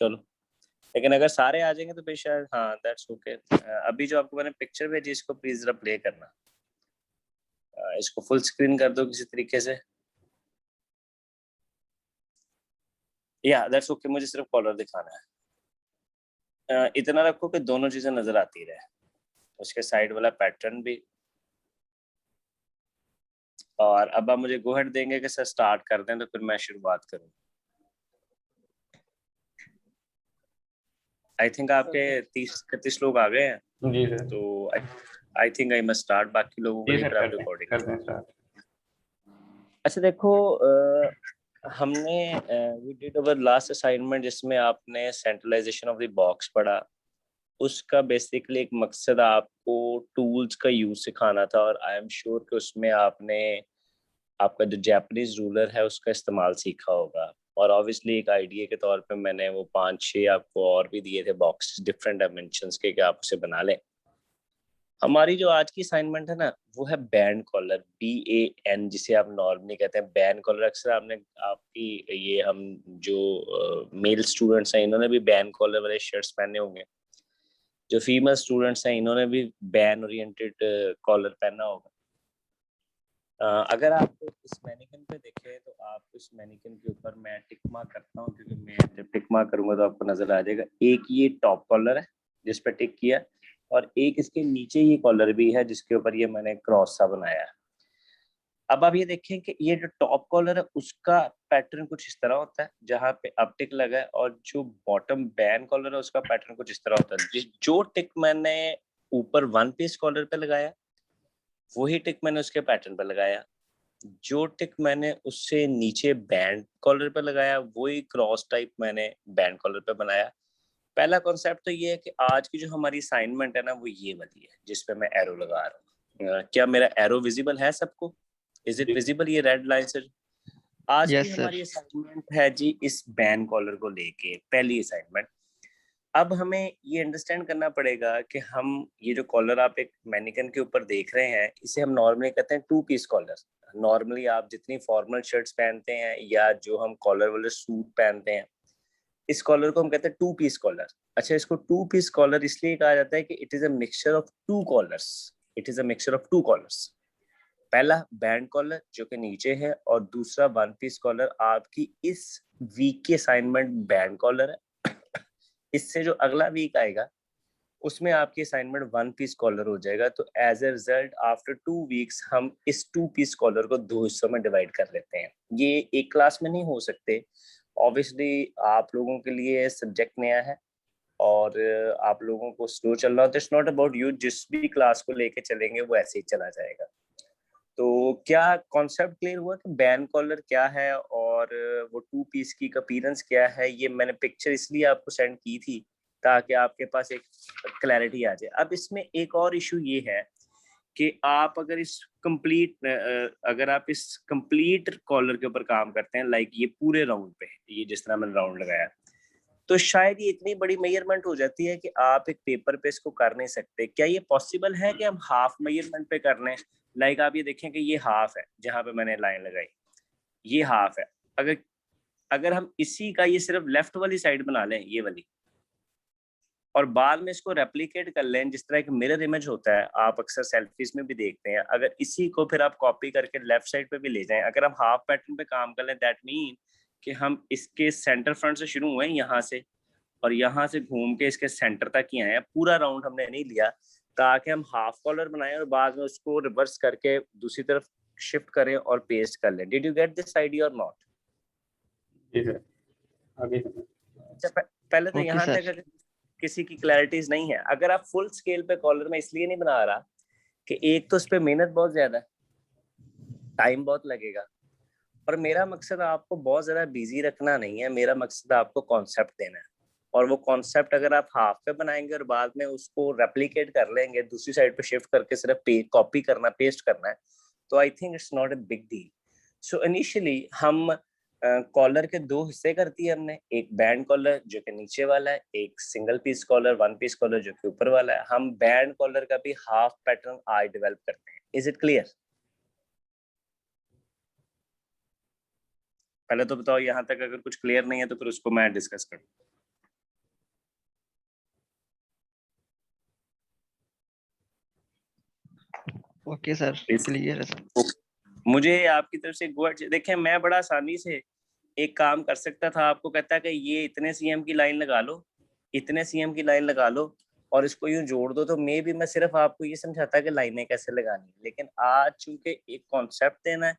चलो, लेकिन अगर सारे आ जाएंगे तो फिर शायद, हाँ दैट्स ओके। अभी जो आपको मैंने पिक्चर भेजी इसको प्लीज जरा प्ले करना। इसको फुल स्क्रीन कर दो किसी तरीके से। या दैट्स ओके, मुझे सिर्फ कॉलर दिखाना है। इतना रखो कि दोनों चीजें नजर आती रहे, उसके साइड वाला पैटर्न भी। और अब आप मुझे गो हेड देंगे कि सर स्टार्ट कर दें, तो फिर मैं शुरुआत करूँ। आई थिंक आपके 30-31 लोग आ गए हैं। जी सर। तो I think I must start, बाकी लोगों के जी लिए सर, फिर आप कर रिकॉर्डिंग। दें स्टार्ट। अच्छा देखो, हमने we did our last assignment जिसमें आपने सेंट्रलाइजेशन ऑफ द बॉक्स पढ़ा। उसका बेसिकली एक मकसद आपको टूल्स का यूज सिखाना था, और आई एम श्योर कि उसमें आपने आपका जो जापानीज रूलर है उसका इस्तेमाल सीखा होगा। और ऑब्वियसली एक आइडिया के तौर पे मैंने वो 5-6 आपको और भी दिए थे बॉक्स डिफरेंट डायमेंशंस के, कि आप उसे बना लें। हमारी जो आज की असाइनमेंट है ना, वो है बैंड कॉलर, BAN, जिसे आप नॉर्मली कहते हैं बैंड कॉलर। अक्सर आपने आपकी ये हम जो मेल स्टूडेंट्स हैं इन्होंने भी बैंड कॉलर वाले शर्ट्स पहने होंगे। जो फीमेल स्टूडेंट्स हैं इन्होंने भी बैन ओरिएंटेड कॉलर पहना होगा। अगर आप इस मैनिकन पे देखें तो आप इस मैनिकन के ऊपर मैं टिक मार्क करता हूँ, क्योंकि मैं जब टिक मार्क करूंगा तो आपको नजर आ जाएगा। एक ये टॉप कॉलर है जिस पे टिक किया, और एक इसके नीचे ये कॉलर भी है जिसके ऊपर ये मैंने क्रॉस सा बनाया है। अब आप ये देखें कि ये जो टॉप कॉलर है उसका पैटर्न कुछ इस तरह होता है जहां पे अब टिक लगा है, और जो बॉटम बैन कॉलर है उसका पैटर्न कुछ इस तरह होता है। जो टिक मैंने ऊपर वन पीस कॉलर पे लगाया, वही टिक मैंने उसके पैटर्न पे लगाया। जो टिक मैंने उससे नीचे बैंड कॉलर पे लगाया, वही क्रॉस टाइप मैंने बैंड कॉलर पे बनाया। पहला कॉन्सेप्ट तो ये है कि आज की जो हमारी असाइनमेंट है ना, वो ये वाली है जिसपे मैं एरो लगा रहा हूँ। क्या मेरा एरो विजिबल है सबको? इज इट जी विजिबल, ये रेड लाइन से? आज की यस सर। हमारी असाइनमेंट है जी इस बैन कॉलर को लेके, पहली असाइनमेंट। अब हमें ये अंडरस्टैंड करना पड़ेगा कि हम ये जो कॉलर आप एक मैनिकन के ऊपर देख रहे हैं, इसे हम नॉर्मली कहते हैं 2 पीस कॉलर। नॉर्मली आप जितनी फॉर्मल शर्ट्स पहनते हैं या जो हम कॉलर वाले सूट पहनते हैं, इस कॉलर को हम कहते हैं 2 पीस कॉलर। अच्छा, इसको 2 पीस कॉलर इसलिए कहा जाता है कि it is a mixture of two collars. It is a mixture of two collars. पहला बैंड कॉलर जो कि नीचे है, और दूसरा 1 पीस कॉलर। आपकी इस वीक की असाइनमेंट बैंड कॉलर है। इससे जो अगला वीक आएगा उसमें आपकी असाइनमेंट 1 पीस कॉलर हो जाएगा। तो as a result after 2 weeks हम इस 2 पीस कॉलर को 2 हिस्सों में डिवाइड कर लेते हैं। ये एक क्लास में नहीं हो सकते, ऑब्वियसली आप लोगों के लिए सब्जेक्ट नया है और आप लोगों को स्लो चल रहा हो, तो इट्स नॉट अबाउट यू। जिस भी क्लास को लेके चलेंगे वो ऐसे ही चला जाएगा। तो क्या कॉन्सेप्ट क्लियर हुआ कि बैन कॉलर क्या है और वो 2 पीस की अपीयरेंस क्या है? ये मैंने पिक्चर इसलिए आपको सेंड की थी ताकि आपके पास एक क्लैरिटी आ जाए। अब इसमें एक और इशू ये है कि आप अगर आप इस कंप्लीट कॉलर के ऊपर काम करते हैं, लाइक ये पूरे राउंड पे, ये जिस तरह मैंने राउंड लगाया, तो शायद ये इतनी बड़ी मेजरमेंट हो जाती है कि आप एक पेपर पे इसको कर नहीं सकते। क्या ये पॉसिबल है कि हम हाफ मेजरमेंट पे कर लें? लाइक आप ये देखें कि ये हाफ है जहां पे मैंने लाइन लगाई, ये हाफ है। अगर अगर हम इसी का ये सिर्फ लेफ्ट वाली साइड बना लें, ये वाली, और बाद में इसको रेप्लिकेट कर लें जिस तरह एक मिरर इमेज होता है, आप अक्सर सेल्फीज में भी देखते हैं, अगर इसी को फिर आप कॉपी करके लेफ्ट साइड पे भी ले जाएं, अगर हम हाफ पैटर्न पे काम कर लें, दैट मीन कि हम इसके सेंटर फ्रंट से शुरू हुए यहाँ से, और यहाँ से घूम के इसके सेंटर तक ही आए हैं। पूरा राउंड हमने नहीं लिया ताकि हम हाफ कॉलर बनाएं और बाद में उसको रिवर्स करके दूसरी तरफ शिफ्ट करें और पेस्ट कर लें। Did you get this idea और नॉट? जी सर, आगे। अच्छा, पहले तो ओके यहाँ सर। तक अगर किसी की क्लैरिटीज नहीं है, अगर आप फुल स्केल पे कॉलर में इसलिए नहीं बना रहा कि एक तो उस पर मेहनत बहुत ज्यादा है, टाइम बहुत लगेगा, और मेरा मकसद आपको बहुत ज्यादा बिजी रखना नहीं है, मेरा मकसद आपको कॉन्सेप्ट देना है। और वो कॉन्सेप्ट अगर आप हाफ पे बनाएंगे और बाद में उसको रेप्लिकेट कर लेंगे, दूसरी साइड पे शिफ्ट करके सिर्फ कॉपी करना, पेस्ट करना है, तो I think it's not a big deal. So initially हम कॉलर के 2 हिस्से करती है हमने, एक बैंड कॉलर जो कि नीचे वाला है, एक single piece collar 1 piece collar जो कि ऊपर वाला है। हम बैंड कॉलर का भी हाफ पैटर्न आज डेवलप करते हैं। Is it clear? पहले तो बताओ यहाँ तक, अगर कुछ क्लियर नहीं है तो फिर उसको मैं डिस्कस करूँ। ओके सर, क्लियर है सर। मुझे आपकी तरफ से गुड। देखें मैं बड़ा आसानी से एक काम कर सकता था, आपको कहता है कि ये इतने सीएम की लाइन लगा लो, इतने सीएम की लाइन लगा लो और इसको यूं जोड़ दो, तो मे भी मैं सिर्फ आपको ये समझाता कि लाइनें कैसे लगानी है। लेकिन आज चूंकि एक कॉन्सेप्ट देना है,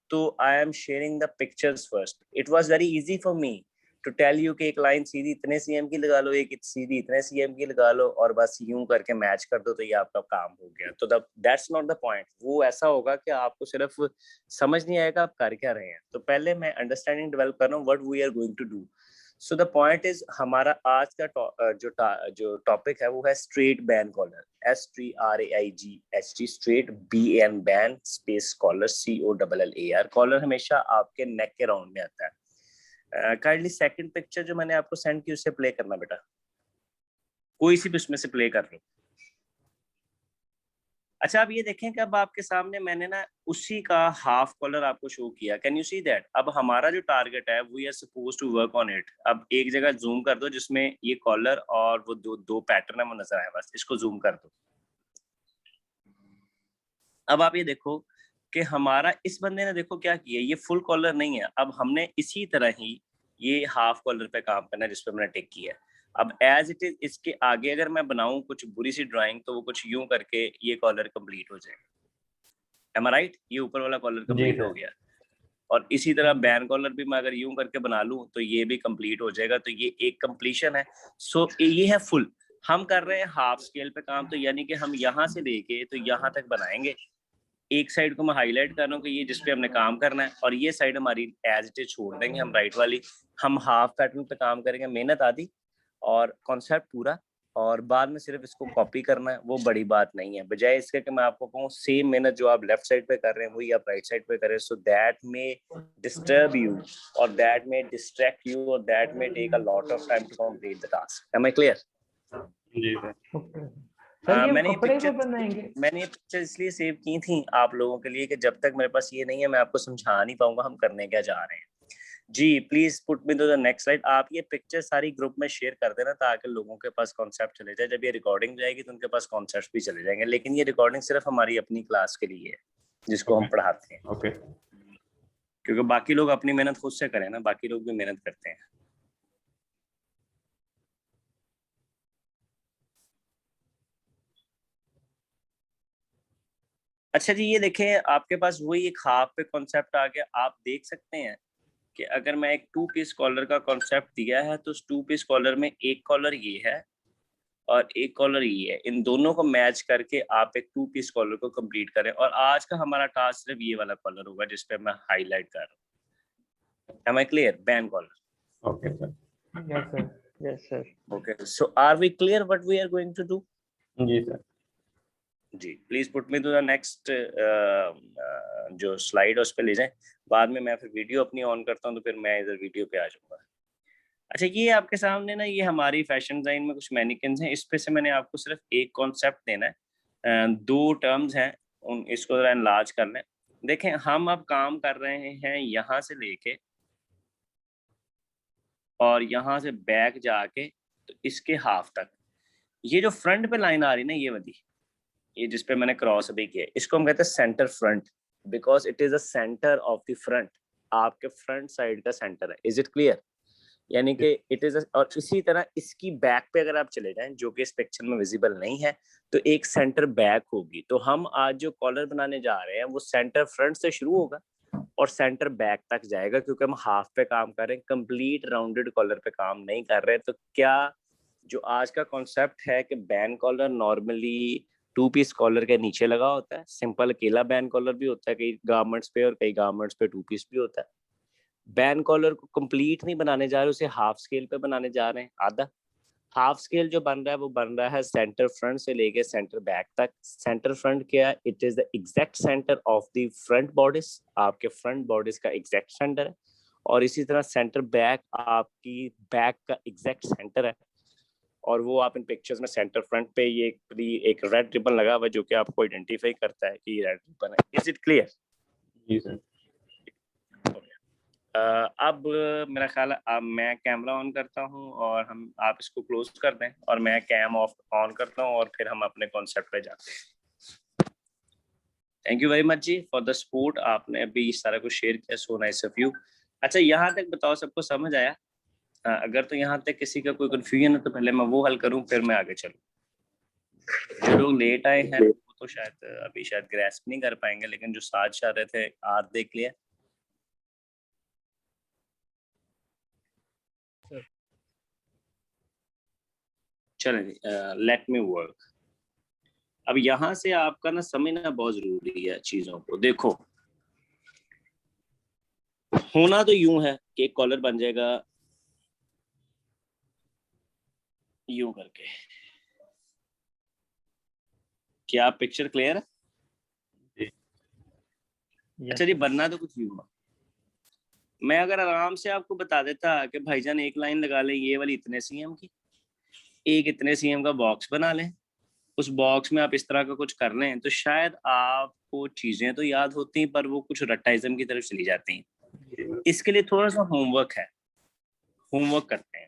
तो I am sharing the pictures first. It was very easy for me to tell you कि एक लाइन सीधी इतने सीएम की लगा लो, एक सीधी इतने सीएम की लगा लो और बस यूं करके मैच कर दो, तो ये आपका काम हो गया। तो दैट्स नॉट द पॉइंट। वो ऐसा होगा कि आपको सिर्फ समझ नहीं आएगा आप कर क्या रहे हैं। तो पहले मैं अंडरस्टैंडिंग डेवलप कर रहा हूँ what we are going to do. So the point is, हमारा आज का जो टॉपिक है वो है straight ban collar, STRAIGHT, straight BAN, ban space collar, COLLAR। Collar हमेशा आपके नेक के राउंड में आता है। काइंडली सेकंड पिक्चर जो मैंने आपको सेंड की उससे प्ले करना बेटा, कोई सी भी उसमें से प्ले कर लो। अच्छा आप ये देखें कि अब आपके सामने मैंने ना उसी का हाफ कॉलर आपको शो किया। Can you see that? अब हमारा जो टारगेट है we are suppose to work on it. अब एक जगह जूम कर दो जिसमें ये कॉलर और वो दो पैटर्न है वो नजर आए, बस इसको जूम कर दो। अब आप ये देखो कि हमारा इस बंदे ने देखो क्या किया, ये फुल कॉलर नहीं है। अब हमने इसी तरह ही ये हाफ कॉलर पे काम करना है जिसपे मैंने टिक किया है। अब एज इट इज इसके आगे अगर मैं बनाऊं कुछ बुरी सी ड्राइंग, तो वो कुछ यूं करके ये कॉलर कंप्लीट हो जाएगा। एम आई राइट? ये ऊपर वाला कॉलर कंप्लीट हो गया। और इसी तरह बैन कॉलर भी मैं अगर यूं करके बना लूं तो ये भी कंप्लीट हो जाएगा। तो ये एक कंप्लीशन है। सो ये है फुल। हम कर रहे हैं हाफ स्केल पे काम, तो यानी कि हम यहाँ से लेके तो यहाँ तक बनाएंगे। एक साइड को मैं हाईलाइट कर रहा हूँ कि ये जिस पे हमने काम करना है, और ये साइड हमारी एज इट इज छोड़ देंगे हम राइट वाली। हम हाफ पैटर्न पे काम करेंगे, मेहनत आधी और कॉन्सेप्ट पूरा, और बाद में सिर्फ इसको कॉपी करना है। वो बड़ी बात नहीं है। बजाय इसके कि मैं आपको कहूँ सेम मेहनत जो आप लेफ्ट साइड पे कर रहे हैं वही आप राइट साइड पे करें, so that may disturb you और दैट मे डिस्ट्रैक्ट यू और that may take a lot of time to complete the task. Am I clear? जी सर। मैंने ये पिक्चर इसलिए सेव की थी आप लोगों के लिए कि जब तक मेरे पास ये नहीं है मैं आपको समझा नहीं पाऊंगा हम करने क्या जा रहे हैं। जी please put me to the next slide. आप ये पिक्चर सारी ग्रुप में शेयर कर देना ताकि लोगों के पास कॉन्सेप्ट चले जाए। जब ये रिकॉर्डिंग जाएगी तो उनके पास कॉन्सेप्ट भी चले जाएंगे। लेकिन ये रिकॉर्डिंग सिर्फ हमारी अपनी क्लास के लिए है जिसको हम पढ़ाते हैं। ओके। क्योंकि बाकी लोग अपनी मेहनत खुद से करें ना, बाकी लोग भी मेहनत करते हैं। अच्छा जी ये देखें आपके पास वही एक हाफ पे कॉन्सेप्ट आ गया। आप देख सकते हैं कि अगर मैं एक 2 पीस कॉलर का कॉन्सेप्ट दिया है तो उस 2 पीस कॉलर में एक कॉलर ये है और एक कॉलर ये है। इन दोनों को मैच करके आप एक 2 पीस कॉलर को कंप्लीट करें। और आज का हमारा टास्क सिर्फ ये वाला कॉलर होगा जिसपे मैं हाईलाइट कर रहा हूँ। Am I clear? Ban collar. Okay sir. Yes sir. Okay so are we clear what we are going to do? जी सर। जी please put me to the next जो स्लाइड उस पर ले जाएं। बाद में मैं फिर वीडियो अपनी ऑन करता हूँ तो फिर मैं इधर वीडियो पे आ जाऊंगा। अच्छा ये आपके सामने ना ये हमारी फैशन डिजाइन में कुछ मैनिकिन्स हैं। इस पे से मैंने आपको सिर्फ एक कॉन्सेप्ट देना है। 2 टर्म्स हैं, उन इसको जरा एनलार्ज कर लें। देखें हम अब काम कर रहे हैं यहाँ से लेके और यहाँ से बैक जाके तो इसके हाफ तक। ये जो फ्रंट पे लाइन आ रही ना ये वाली, ये जिस पे मैंने क्रॉस अभी किया, इसको हम कहते हैं centre front, because it is the centre of the front. आपके फ्रंट साइड का सेंटर है। Is it clear? यानी कि इट इज। और इसी तरह इसकी बैक पे अगर आप चले जाएं जो कि इस पिक्चर में विजिबल नहीं है, तो एक सेंटर बैक होगी। तो हम आज जो कॉलर बनाने जा रहे हैं वो सेंटर फ्रंट से शुरू होगा और सेंटर बैक तक जाएगा, क्योंकि हम हाफ पे काम कर रहे हैं, कंप्लीट राउंडेड कॉलर पे काम नहीं कर रहे। तो क्या जो आज का कॉन्सेप्ट है कि ban collar normally 2 piece collar के नीचे लगा होता है, सिंपल अकेला बैन कॉलर भी होता है कई गारमेंट्स पे और कई गारमेंट्स पे 2 पीस भी होता है। बैन कॉलर को कंप्लीट नहीं बनाने जा रहे, उसे हाफ स्केल पे बनाने जा रहे हैं। आधा हाफ स्केल जो बन रहा है वो बन रहा है सेंटर फ्रंट से लेके सेंटर बैक तक। सेंटर फ्रंट क्या है? It is the exact centre of the front bodies. आपके फ्रंट बॉडीज का एग्जैक्ट सेंटर है। और इसी तरह सेंटर बैक आपकी बैक का एग्जैक्ट सेंटर है। और वो आप इन पिक्चर्स में सेंटर फ्रंट पे ये एक रेड रिबन लगा हुआ है जो कि आपको आइडेंटिफाई करता है कि ये रेड रिबन है। Is it clear? जी सर। अब मेरा ख्याल है अब मैं कैमरा ऑन करता हूं और आप इसको क्लोज कर दें और मैं कैम ऑफ ऑन करता हूं और फिर हम अपने कॉन्सेप्ट पे जाते हैं। थैंक यू वेरी मच जी फॉर द सपोर्ट, आपने अभी इस सारा कुछ शेयर किया, सो नाइस ऑफ यू। अच्छा यहाँ तक बताओ सबको समझ आया? अगर तो यहाँ तक किसी का कोई कंफ्यूजन है तो पहले मैं वो हल करूँ फिर मैं आगे चलूँ। जो लोग लेट आए हैं वो तो शायद अभी शायद ग्रैस्प नहीं कर पाएंगे, लेकिन जो साथ चल रहे थे आज देख लिया। चलें, लेट मी वर्क। अब यहाँ से आपका ना समझना बहुत जरूरी है चीजों को। देखो होना तो यूं है कि एक कॉलर बन जाएगा यूं करके। क्या आप पिक्चर क्लियर है? अच्छा जी, बनना तो कुछ यूं है। मैं अगर आराम से आपको बता देता कि भाईजान एक लाइन लगा लें ये वाली इतने सीएम की, एक इतने सीएम का बॉक्स बना लें, उस बॉक्स में आप इस तरह का कुछ कर लें, तो शायद आपको चीजें तो याद होती हैं पर वो कुछ रट्टाइज्म की तरफ चली जाती हैं। इसके लिए थोड़ा सा होमवर्क है, होमवर्क करते हैं।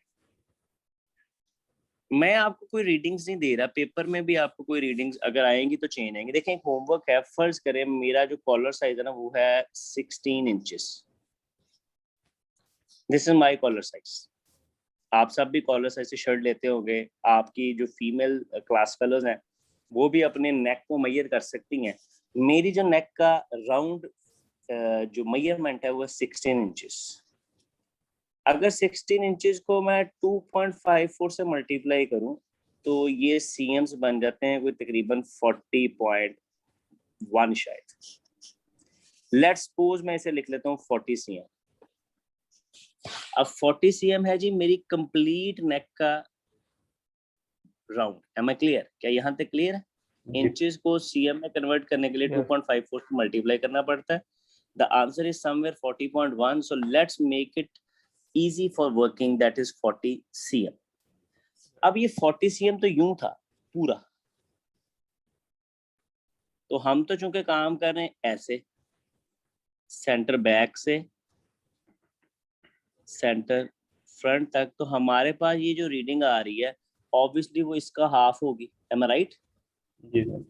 मैं आपको कोई रीडिंग्स नहीं दे रहा, पेपर में भी आपको कोई रीडिंग्स अगर आएंगी तो चेंज आएंगी। देखें एक होमवर्क है, फर्ज करें मेरा जो कॉलर साइज है ना वो है 16 inches. This is my collar size. आप सब भी कॉलर साइज से शर्ट लेते होंगे, आपकी जो फीमेल क्लास फेलोज हैं वो भी अपने नेक को मेजर कर सकती हैं। मेरी जो नेक का राउंड जो मेजरमेंट है वो 16 इंचेस। अगर 16 इंचेस को मैं 2.54 से मल्टीप्लाई करूं तो ये सीएम्स बन जाते हैं कोई तकरीबन 40.1 शायद। लेट्स सपोज मैं इसे लिख लेता हूँ 40 सीएम। अब 40 सीएम है जी मेरी कंप्लीट नेक का राउंड। M I clear? क्या यहाँ तक क्लियर है? इंचेस को सीएम में कन्वर्ट करने के लिए 2.54 से मल्टीप्लाई करना पड़ता है। The answer is somewhere 40.1, so let's make it easy for working, that is 40 cm। अब ये 40 cm तो यूं था पूरा, तो हम तो चूंकि काम कर रहे हैं ऐसे, सेंटर बैक से सेंटर फ्रंट तक, तो हमारे पास ये जो रीडिंग आ रही है ऑब्वियसली वो इसका हाफ होगी। एम आई राइट? जी सर।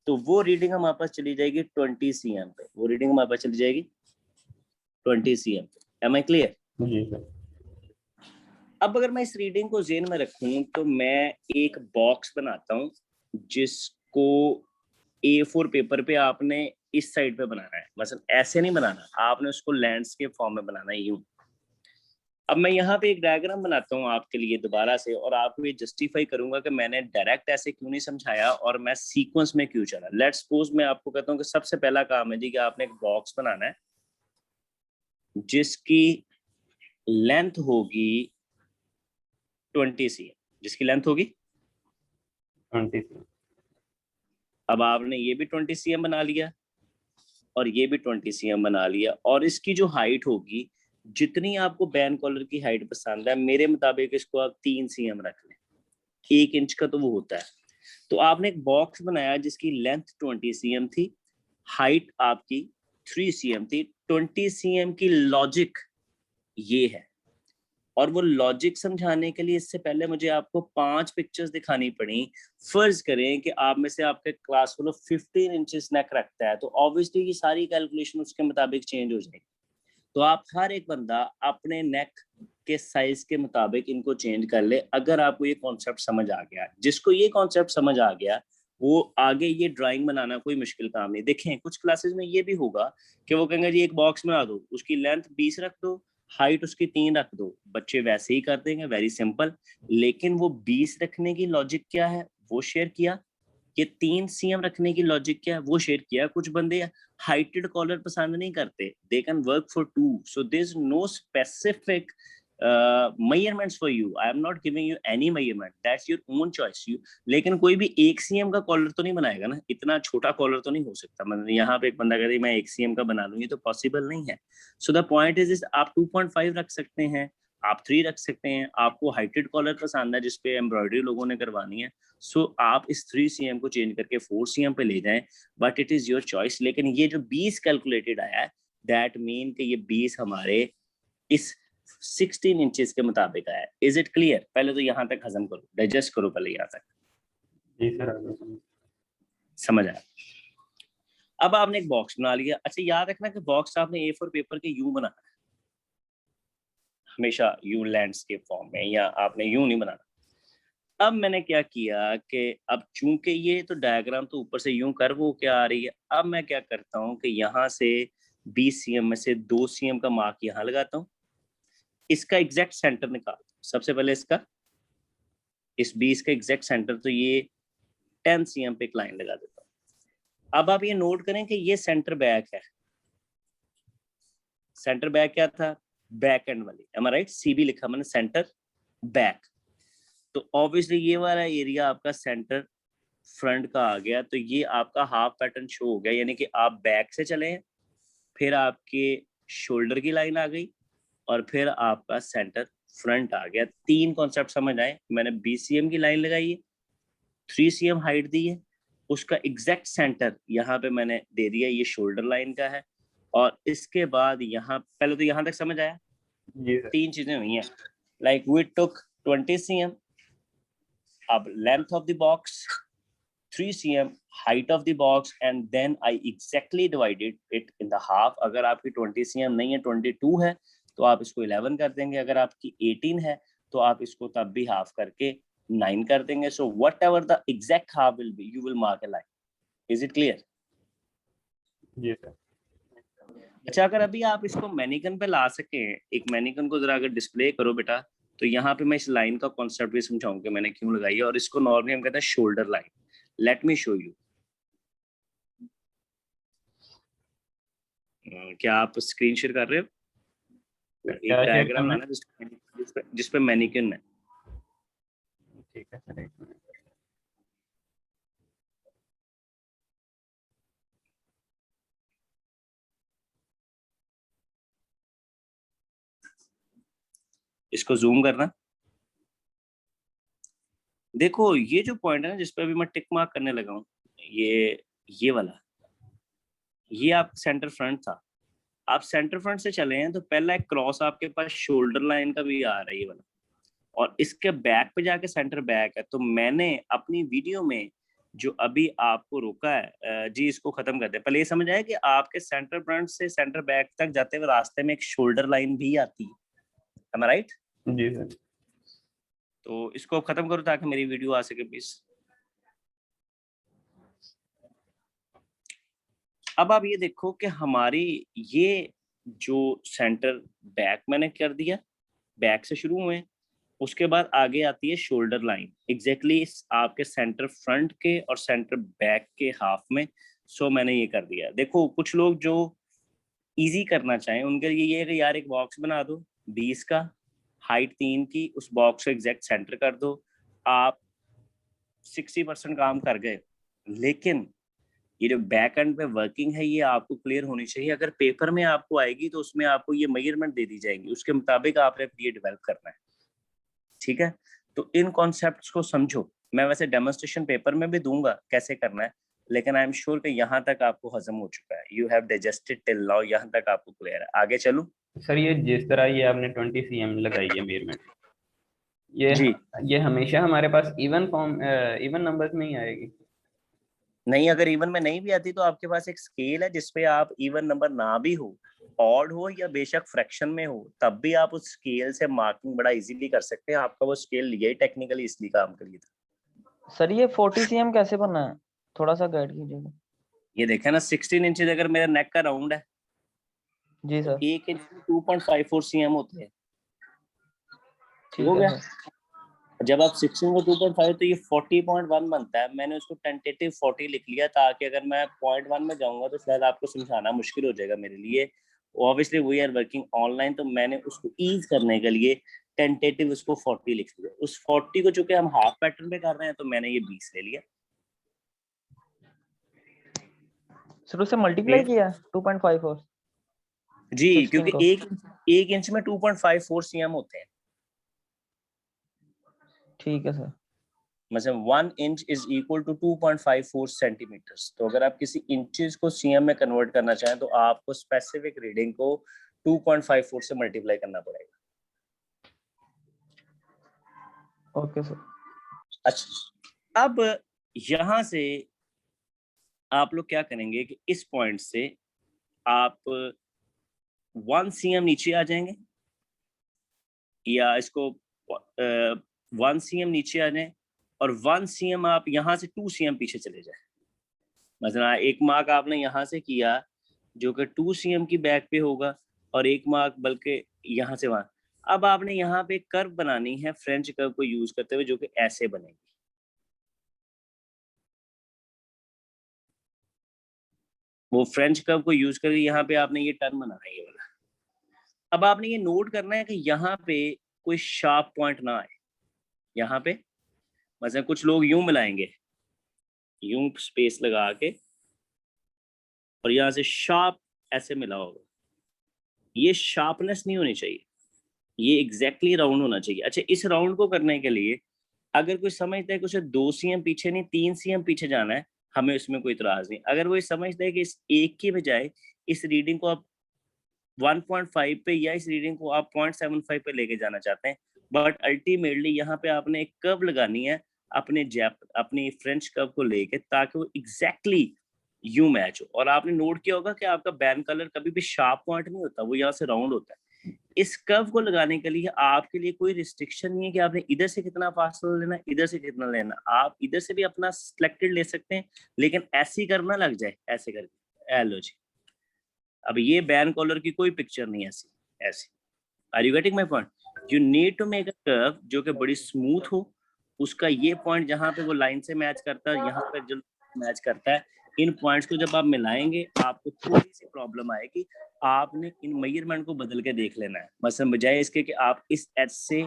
तो वो रीडिंग हमारे पास चली जाएगी 20 cm पे, वो रीडिंग हमारे पास चली जाएगी 20 cm पे। Am I clear? जी सर। अब अगर मैं इस रीडिंग को ज़हन में रखूं तो मैं एक बॉक्स बनाता हूं जिसको A4 पेपर पे आपने इस साइड पे बनाना है। मतलब ऐसे नहीं बनाना, आपने उसको लैंडस्केप फॉर्म में बनाना है यूं। अब मैं यहाँ पे एक डायग्राम बनाता हूँ आपके लिए दोबारा से, और आपको ये जस्टिफाई करूंगा कि मैंने डायरेक्ट ऐसे क्यों नहीं समझाया और मैं सीक्वेंस में क्यों चला। लेट्स सपोज मैं आपको कहता हूँ कि सबसे पहला काम है जी कि आपने एक बॉक्स बनाना है जिसकी लेंथ होगी 20 cm, जिसकी लेंथ होगी 20 cm। अब आपने ये भी 20 cm बना लिया और ये भी 20 cm बना लिया, और इसकी जो हाइट होगी, जितनी आपको बैन कॉलर की हाइट पसंद है, मेरे मुताबिक इसको आप 3 cm रख लें, 1 इंच का तो वो होता है। तो आपने एक बॉक्स बनाया जिसकी लेंथ 20 cm थी, हाइट आपकी 3 cm थी। 20 cm की लॉजिक ये है, और वो लॉजिक समझाने के लिए इससे पहले मुझे आपको 5 पिक्चर्स दिखानी पड़ी। फर्ज करें कि आप में से आपके क्लास वालों 15 इंचेस नेक रखता है, तो ऑब्वियसली ये सारी कैलकुलेशन उसके मुताबिक चेंज हो जाएगी। तो आप हर एक बंदा अपने नेक के साइज के मुताबिक इनको चेंज कर ले। अगर आपको ये कॉन्सेप्ट समझ आ गया, जिसको ये कॉन्सेप्ट समझ आ गया वो आगे ये ड्राइंग बनाना कोई मुश्किल काम नहीं। देखें कुछ क्लासेस में ये भी होगा कि वो कहेंगे जी एक बॉक्स बना दो, उसकी लेंथ 20 रख दो, हाइट उसकी 3 रख दो, बच्चे वैसे ही कर देंगे, वेरी सिंपल। लेकिन वो 20 रखने की लॉजिक क्या है वो शेयर किया, ये 3 सीएम रखने की लॉजिक क्या है वो शेयर किया। कुछ बंदे हाइटेड कॉलर पसंद नहीं करते, they can work for 2, so there is no specific measurements for you. I am not giving you any measurement, that's your own choice। you लेकिन कोई भी 1 सीएम का कॉलर तो नहीं बनाएगा ना, इतना छोटा कॉलर तो नहीं हो सकता। मतलब यहाँ पे एक बंदा कहते मैं 1 सीएम का बना लूंगी, तो पॉसिबल नहीं है। सो द पॉइंट इज आप 2.5 रख सकते हैं, आप 3 रख सकते हैं। आपको हाइटेड कॉलर पसंद है जिसपे एम्ब्रॉयडरी लोगों ने करवानी है, सो आप इस 3 सीएम को चेंज करके 4 सीएम पे ले जाएं, but it is your choice. लेकिन ये जो 20 कैलकुलेटेड आया है, दैट मीन कि ये 20 हमारे इस 16 इंचेस के मुताबिक आया। Is it clear? पहले तो यहाँ तक हजम करो, डाइजेस्ट करो पहले यहाँ तक। जी सर। समझ आया? अब आपने एक बॉक्स बना लिया। अच्छा याद रखना कि बॉक्स आपने A4 पेपर के यूं बनाना है, हमेशा यूं लैंडस्केप फॉर्म में, या आपने यूं नहीं बनाना। अब मैंने क्या किया कि अब चूंकि ये तो डायग्राम तो ऊपर से यूं कर वो क्या आ रही है, अब मैं क्या करता हूँ कि यहाँ से 20 cm में से 2 cm का मार्क यहाँ लगाता हूँ, इसका एग्जैक्ट सेंटर निकाल। सबसे पहले इसका, इस 20 का एग्जैक्ट सेंटर, तो ये 10 cm पे एक लाइन लगा देता हूँ। अब आप ये नोट करें कि ये सेंटर बैक है। सेंटर बैक क्या था? बैक एंड वाली, एम आई राइट? CB लिखा मैंने, सेंटर बैक। तो ऑब्वियसली ये वाला एरिया आपका सेंटर फ्रंट का आ गया, तो ये आपका हाफ पैटर्न शो हो गया, यानी कि आप बैक से चले हैं, फिर आपके शोल्डर की लाइन आ गई, और फिर आपका सेंटर फ्रंट आ गया। 3 कॉन्सेप्ट समझ आए। मैंने 20 cm की लाइन लगाई है, 3 cm हाइट दी है, उसका एग्जैक्ट सेंटर यहाँ पे मैंने दे दिया, ये शोल्डर लाइन का है। और इसके बाद यहाँ, पहले तो यहाँ तक समझ आया? जी सर। 3 चीजें हुई हैं, लाइक वी टुक 20 cm, अब length of the box 3 cm, height of the box, and then I exactly divided it in the half. अगर आपकी 20 cm नहीं है, 22 है, तो आप इसको 11 कर देंगे। अगर आपकी 18 है तो आप इसको तब भी हाफ करके 9 कर देंगे। So whatever the exact half will be, you will mark a line. Is it clear? जी सर। अच्छा, अगर अभी आप इसको मैनिकन पे ला सके, एक मैनिकन को जरा अगर डिस्प्ले करो बेटा, तो यहाँ पे मैं इस लाइन का कॉन्सेप्ट भी समझाऊं कि मैंने क्यों लगाई है, और इसको नॉर्मली हम कहते हैं shoulder line. Let me show you. क्या आप स्क्रीन शेयर कर रहे हो? एक क्या शेयर डायग्राम करना लाना जिसपे मैनिक्विन है। ठीक है सर, एक मिनट। इसको जूम करना। देखो ये जो पॉइंट है ना जिसपे अभी मैं टिक मार्क करने लगा हूँ, ये वाला, ये आप सेंटर फ्रंट था। आप सेंटर फ्रंट से चले हैं तो पहला एक क्रॉस आपके पास शोल्डर लाइन का भी आ रहा है, ये वाला, और इसके बैक पे जाके सेंटर बैक है। तो मैंने अपनी वीडियो में जो अभी आपको रोका है, जी इसको खत्म कर दे। पहले ये समझ आया कि आपके सेंटर फ्रंट से सेंटर बैक तक जाते हुए रास्ते में एक शोल्डर लाइन भी आती है, am I right? जी सर। तो इसको खत्म करो ताकि मेरी वीडियो आ सके प्लीज। अब आप ये देखो कि हमारी ये जो सेंटर बैक मैंने कर दिया, बैक से शुरू हुए, उसके बाद आगे आती है शोल्डर लाइन एग्जैक्टली आपके सेंटर फ्रंट के और सेंटर बैक के हाफ में। सो मैंने ये कर दिया। देखो कुछ लोग जो इजी करना चाहें उनके लिए ये है कि यार एक बॉक्स बना दो 20 का, हाइट 3 की, उस बॉक्स को एग्जैक्ट सेंटर कर दो, आप 60% काम कर गए। लेकिन ये जो बैक एंड पे वर्किंग है ये आपको क्लियर होनी चाहिए। अगर पेपर में आपको आएगी तो उसमें आपको ये मेजरमेंट दे दी जाएगी, उसके मुताबिक आपने ये डेवलप करना है, ठीक है? तो इन कॉन्सेप्ट्स को समझो। मैं वैसे डेमोन्स्ट्रेशन पेपर में भी दूंगा कैसे करना है, लेकिन आई एम श्योर कि यहाँ तक आपको हजम हो चुका है। You have digested till now, यहाँ तक आपको क्लियर है। आगे चलूं? सर ये जिस तरह ये आपने 20 cm लगाई है मेजरमेंट, ये जी ये हमेशा हमारे पास इवन फॉर्म, इवन नंबर्स में ही आएगी? नहीं, अगर इवन में नहीं भी आती तो आपके पास एक स्केल है जिसपे आप इवन नंबर ना भी हो, ऑड हो या बेशक फ्रैक्शन में हो, तब भी आप उस स्केल से मार्किंग बड़ा इजीली कर सकते हैं। आपका वो स्केल लिया ही टेक्निकली इसलिए काम के लिए था। सर ये 40 cm कैसे बनना है, थोड़ा सा गाइड कीजिएगा। ये देखे ना 16 इंचेस अगर मेरा नेक का राउंड है जी तो सर, 1 इंच में 2.54 cm होते हैं। हो ठीक है गया। सर। जब आप 16 को 2.5 तो ये 40.1 बनता है। मैंने उसको टेंटेटिव 40 लिख लिया ताकि अगर मैं 0.1 में जाऊंगा तो शायद आपको समझाना मुश्किल हो जाएगा मेरे लिए। Obviously we are working online, तो मैंने उसको ईज करने के लिए टेंटेटिव उसको 40 लिख लिया। उस 40 को चूंकि हम हाफ पैटर्न पे कर रहे हैं तो मैंने ये 20 ले लिया। सर उससे मल्टीप्लाई किया 2.54 जी 16 क्योंकि को। एक इंच में 2.54 cm होते हैं। ठीक है सर। मतलब 1 inch is equal to 2.54 centimetres. तो अगर आप किसी इंचेस को सीएम में कन्वर्ट करना चाहें तो आपको स्पेसिफिक रीडिंग को 2.54 से मल्टीप्लाई करना पड़ेगा। Okay sir. अच्छा, अब यहां से आप लोग क्या करेंगे कि इस पॉइंट से आप 1 cm नीचे आ जाएंगे, या इसको 1 cm नीचे आ जाएं, और 1 cm आप यहाँ से 2 cm पीछे चले जाए। मतलब एक मार्क आपने यहाँ से किया जो कि 2 cm की बैक पे होगा, और एक मार्क बल्कि यहाँ से वहां। अब आपने यहाँ पे कर्व बनानी है फ्रेंच कर्व को यूज करते हुए, जो कि ऐसे बनेगी। वो फ्रेंच कर्व को यूज करके यहाँ पे आपने ये टर्न बनाना है, ये वाला। अब आपने ये नोट करना है कि यहाँ पे कोई शार्प पॉइंट ना आए। यहाँ पे मतलब कुछ लोग यूं मिलाएंगे, यूं स्पेस लगा के, और यहाँ से शार्प ऐसे मिला होगा। ये शार्पनेस नहीं होनी चाहिए, ये एग्जैक्टली राउंड होना चाहिए। अच्छा, इस राउंड को करने के लिए अगर कोई समझता है कि उसे 2 cm पीछे नहीं 3 cm पीछे जाना है, हमें उसमें कोई इतराज नहीं। अगर वो ये समझता है कि इस एक के बजाय इस रीडिंग को आप 1.5 पे या इस रीडिंग को आप 0.75 पे लेके जाना चाहते हैं, बट अल्टीमेटली यहाँ पे आपने एक कर्व लगानी है अपनी फ्रेंच कर्व को लेके, ताकि वो एग्जैक्टली यूं मैच हो। और आपने नोट किया होगा कि आपका बैन कलर कभी भी शार्प पॉइंट नहीं होता, वो यहाँ से राउंड होता है। इस कर्व को लगाने के लिए आपके लिए कोई रिस्ट्रिक्शन नहीं है कि आपने इधर से कितना फासला लेना, इधर से कितना लेना। आप इधर से भी अपना सिलेक्टेड ले सकते हैं, लेकिन ऐसे ही करना लग जाए, ऐसे करके। एलो जी, अब ये बैन कॉलर की कोई पिक्चर नहीं है ऐसी ऐसी। Are you getting my point? You need to make a curve जो कि बड़ी स्मूथ हो। उसका ये पॉइंट जहाँ पे वो लाइन से मैच करता है, यहाँ पे जो मैच करता है, इन पॉइंट्स को जब आप मिलाएंगे आपको थोड़ी सी प्रॉब्लम आएगी। आपने इन मेजरमेंट को बदल के देख लेना है। मसलन बजाय इसके कि आप इस एच से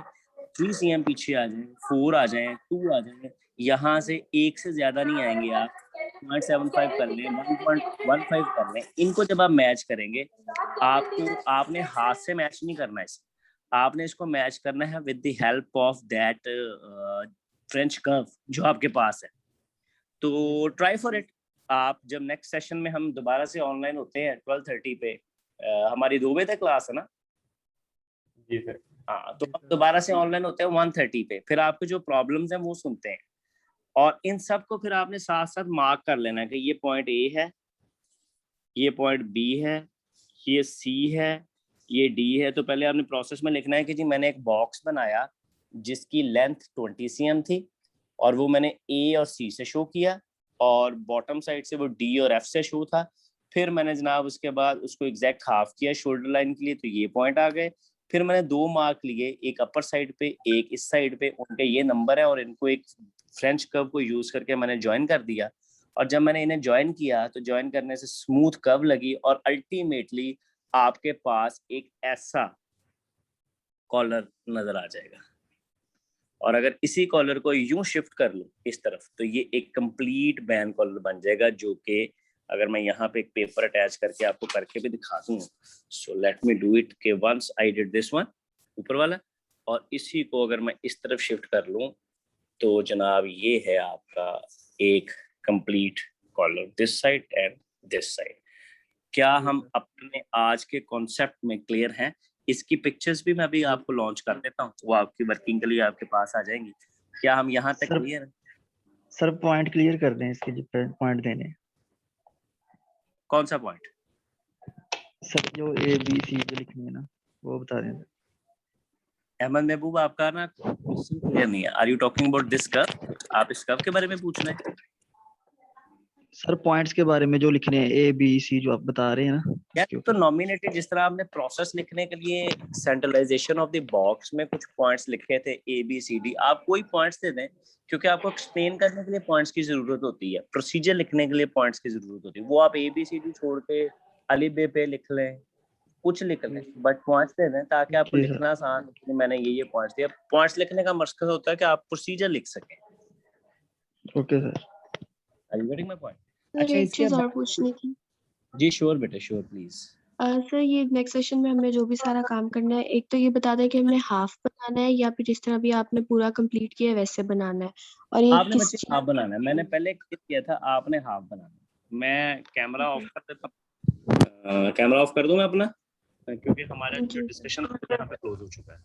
3 cm पीछे आ जाएं, 4 आ जाएं, 2 आ जाएं, यहाँ से एक से ज्यादा नहीं आएंगे आप। 0.75 कर लें, 1.15 कर लें। इनको जब आप मैच करेंगे, आपने हाथ से मैच नहीं करना है इसे, आपने इसको मैच करना है with the help of that French curve जो आपके पास है। तो ट्राई फॉर इट। आप जब नेक्स्ट सेशन में हम दोबारा से ऑनलाइन होते हैं 12:30 पे, हमारी 2 बजे तक क्लास है ना? जी सर। हाँ, तो हम दोबारा से ऑनलाइन होते हैं 1:30 पे। फिर आपके जो प्रॉब्लम्स हैं वो सुनते हैं, और इन सब को फिर आपने साथ साथ मार्क कर लेना है कि ये पॉइंट ए है, ये पॉइंट बी है, ये सी है, ये डी है। तो पहले आपने प्रोसेस में लिखना है कि जी मैंने एक बॉक्स बनाया जिसकी लेंथ 20 cm थी, और वो मैंने ए और सी से शो किया, और बॉटम साइड से वो डी और एफ से शो था। फिर मैंने जनाब उसके बाद उसको एग्जैक्ट हाफ किया शोल्डर लाइन के लिए, तो ये पॉइंट आ गए। फिर मैंने 2 मार्क लिए, एक अपर साइड पे एक इस साइड पे, उनके ये नंबर है, और इनको एक फ्रेंच कर्व को यूज करके मैंने ज्वाइन कर दिया। और जब मैंने इन्हें ज्वाइन किया तो ज्वाइन करने से स्मूथ कर्व लगी, और अल्टीमेटली आपके पास एक ऐसा कॉलर नजर आ जाएगा। और अगर इसी कॉलर को यूं शिफ्ट कर लूं इस तरफ, तो ये एक कंप्लीट बैन कॉलर बन जाएगा, जो कि अगर मैं यहाँ पे एक पेपर अटैच करके आपको करके भी दिखा दूं। So let me do it के once I did this one, ऊपर वाला, और इसी को अगर मैं इस तरफ शिफ्ट कर लूं, तो जनाब ये है आपका एक complete collar, this side and this side. क्या हम अपने आज के कॉन्सेप्ट में क्लियर हैं? इसकी पिक्चर्स भी मैं अभी आपको लॉन्च कर देता हूँ, वो आपकी वर्किंग के लिए आपके पास आ जाएंगी। क्या हम यहाँ तक क्लियर हैं? सर पॉइंट क्लियर कर दें इसके जो पॉइंट देने हैं। कौन सा पॉइंट? सर जो ए बी सी जो लिखनी है ना, वो बता दें। अहमद महबूब, आपका ना क्वेश्चन क्लियर नहीं है। Are you talking about this curve? आप इस कर्व के बारे में पूछ रहे हैं? सर पॉइंट्स के बारे में जो लिखने हैं ए बी सी जो आप बता रहे हैं ना, यार तो नॉमिनेटेड, जिस तरह आपने प्रोसेस लिखने के लिए सेंट्रलाइजेशन ऑफ द बॉक्स में कुछ पॉइंट्स लिखे थे ए बी सी डी, आप कोई पॉइंट्स दे दें, क्योंकि आपको एक्सप्लेन करने के लिए पॉइंट्स की जरूरत होती है, प्रोसीजर लिखने के लिए पॉइंट्स की जरूरत होती है। वो आप ए बी सी डी छोड़ के अली बे पे लिख लें, कुछ लिख लें, बट पॉइंट्स दे दें ताकि आपको लिखना आसान हो कि मैंने ये पॉइंट्स दिया। पॉइंट्स लिखने का मकसद होता है कि आप प्रोसीजर लिख सकें। Okay sir. Are you getting my point? अच्छा, एक चीज और पूछनी थी। जी श्योर बेटा, श्योर प्लीज। सर ये नेक्स्ट सेशन में हमें जो भी सारा काम करना है, एक तो ये बता दें कि हमने हाफ बनाना है या फिर जिस तरह भी आपने पूरा कंप्लीट किया है वैसे बनाना है, और ये आपने बच्चे हाफ बनाना है। मैंने पहले किया था, आपने हाफ बनाना है। मैं कैमरा ऑफ कर देता हूँ, कैमरा ऑफ कर दूं मैं अपना, क्योंकि हमारा जो डिस्कशन यहाँ पे क्लोज हो चुका है।